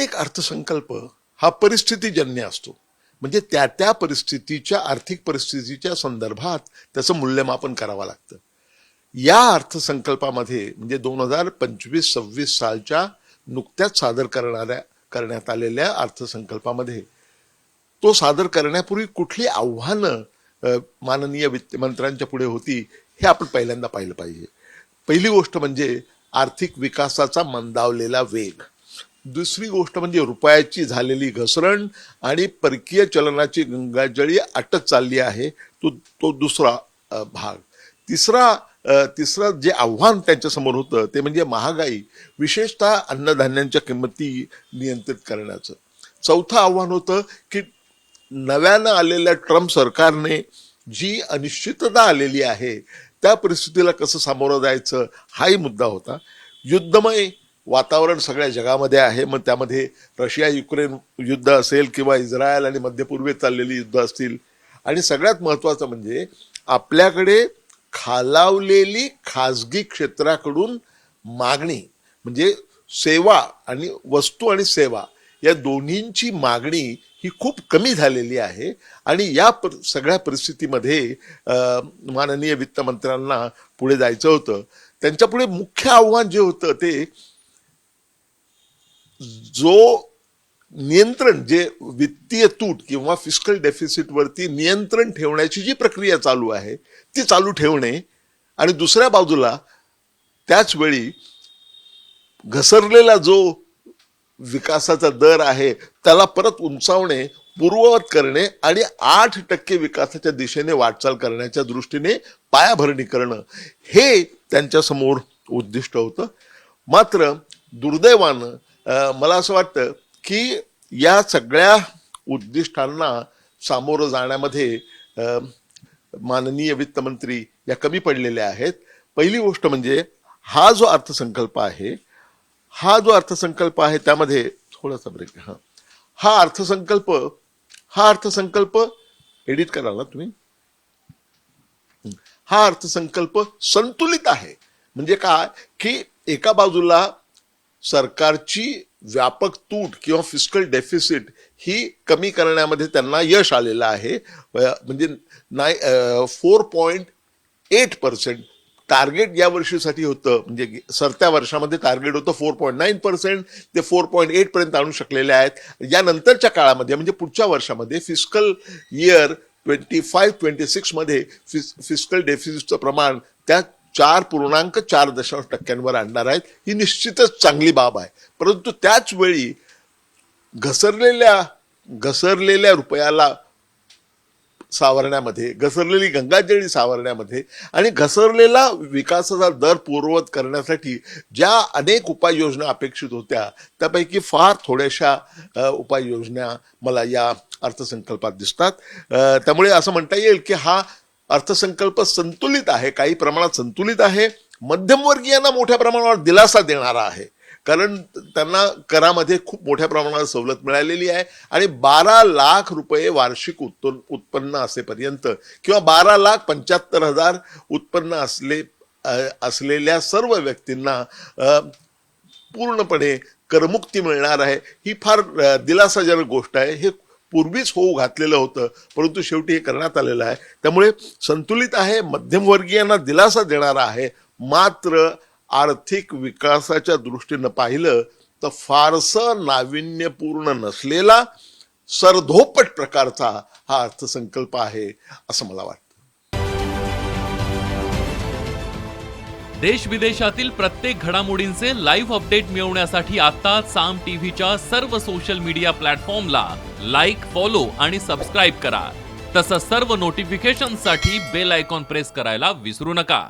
प्रत्येक अर्थसंकल्प हा परिस्थितीजन्य असतो. म्हणजे त्या त्या परिस्थितीच्या, आर्थिक परिस्थितीच्या संदर्भात त्याचं मूल्यमापन करावं लागतं. या अर्थसंकल्पामध्ये म्हणजे 2025-26 सालच्या नुकत्याच करण्यात आलेल्या अर्थसंकल्पामध्ये तो सादर करण्यापूर्वी कुठली आव्हानं माननीय वित्तमंत्र्यांच्या पुढे होती हे आपण पहिल्यांदा पाहिलं पाहिजे. पहिली गोष्ट म्हणजे आर्थिक विकासाचा मंदावलेला वेग. दुसरी गोष्ट म्हणजे रुपयाची झालेली घसरण आणि परकीय चलनाची गंगाजळी अटत चालली आहे, तो दुसरा भाग. तिसरं जे आव्हान त्यांच्यासमोर होतं ते म्हणजे महागाई, विशेषतः अन्नधान्यांच्या किंमती नियंत्रित करण्याचं. चौथं आव्हान होतं की नव्यानं आलेल्या ट्रम्प सरकारने जी अनिश्चितता आलेली आहे त्या परिस्थितीला कसं सामोरं जायचं हाही मुद्दा होता. युद्धमय वातावरण सगळ्या जगामध्ये आहे, मग त्यामध्ये रशिया युक्रेन युद्ध असेल किंवा इस्रायल आणि मध्य पूर्वेत चाललेली युद्ध असतील, आणि सगळ्यात महत्वाचं म्हणजे आपल्याकडे खालावलेली खाजगी क्षेत्राकडून मागणी, म्हणजे सेवा आणि वस्तू आणि सेवा या दोन्हींची मागणी ही खूप कमी झालेली आहे. आणि या सगळ्या परिस्थितीमध्ये माननीय वित्तमंत्र्यांना पुढे जायचं होतं. त्यांच्या पुढे मुख्य आव्हान जे होतं ते नियंत्रण, जे वित्तीय तूट किंवा फिस्कल डेफिसिट वरती नियंत्रण ठेवण्याची जी प्रक्रिया चालू आहे ती चालू ठेवणे, आणि दुसऱ्या बाजूला त्याच वेळी घसरलेला जो विकासाचा दर आहे त्याला परत उंचावणे, पूर्ववत करणे आणि 8% विकासाच्या दिशेने वाटचाल करण्याच्या दृष्टीने पायाभरणी करणं हे त्यांच्यासमोर उद्दिष्ट होतं. मात्र दुर्दैवानं मला असं वाटतं की या सगळ्या उद्दिष्टांना सामोरं जाण्यामध्ये माननीय वित्तमंत्री या कमी पडलेल्या आहेत. पहिली गोष्ट म्हणजे हा जो अर्थसंकल्प आहे त्यामध्ये थोडासा ब्रेक. हा अर्थसंकल्प एडिट कराल ना तुम्ही. हा अर्थसंकल्प संतुलित आहे. म्हणजे काय की एका बाजूला सरकारची व्यापक तूट किंवा फिस्कल डेफिसिट ही कमी करण्यामध्ये त्यांना यश आलेलं आहे. म्हणजे 4.8% टार्गेट या वर्षीसाठी होतं, म्हणजे सरत्या वर्षामध्ये टार्गेट होतं 4.9%, ते 4.8 पर्यंत आणू शकलेले आहेत. यानंतरच्या काळामध्ये म्हणजे पुढच्या वर्षामध्ये फिस्कल इयर 25-26 मध्ये फिस्कल डेफिसिटचं प्रमाण त्या 4.4% आणणार आहेत. ही निश्चितच चांगली बाब आहे. परंतु त्याच वेळी घसरलेल्या रुपयाला सावरण्यामध्ये, घसरलेली गंगाजळी सावरण्यामध्ये आणि घसरलेला विकासाचा दर पूर्ववत करण्यासाठी ज्या अनेक उपाययोजना अपेक्षित होत्या त्यापैकी फार थोड्याशा उपाययोजना मला या अर्थसंकल्पात दिसतात. त्यामुळे असं म्हणता येईल की हा अर्थसंकल्प संतुलित आहे, काही प्रमाणात संतुलित आहे. मध्यमवर्गीयांना मोठ्या प्रमाणावर दिलासा देणारा आहे, कारण त्यांना करामध्ये खूप मोठ्या प्रमाणात सवलत मिळालेली आहे. आणि 12 लाख रुपये वार्षिक उत्पन्न असेपर्यंत किंवा 12,75,000 उत्पन्न असलेल्या सर्व व्यक्तींना पूर्णपणे करमुक्ती मिळणार आहे. ही फार दिलासाजनक गोष्ट आहे. हे पूर्वीच होऊ घातलेलं होतं, परंतु शेवटी हे करण्यात आलेलं आहे. त्यामुळे संतुलित आहे, मध्यमवर्गीयांना दिलासा देणारा आहे. मात्र आर्थिक विकासाच्या दृष्टीनं पाहिलं तर फारसं नाविन्यपूर्ण नसलेला सरधोपट प्रकारचा हा अर्थसंकल्प आहे असं मला वाटतं. देश विदेशातील प्रत्येक घडामोडींचे लाईव्ह अपडेट मिळवण्यासाठी आता साम टीव्हीच्या सर्व सोशल मीडिया प्लॅटफॉर्मला लाईक, फॉलो आणि सबस्क्राईब करा. तसंच सर्व नोटिफिकेशनसाठी बेल आयकॉन प्रेस करायला विसरू नका.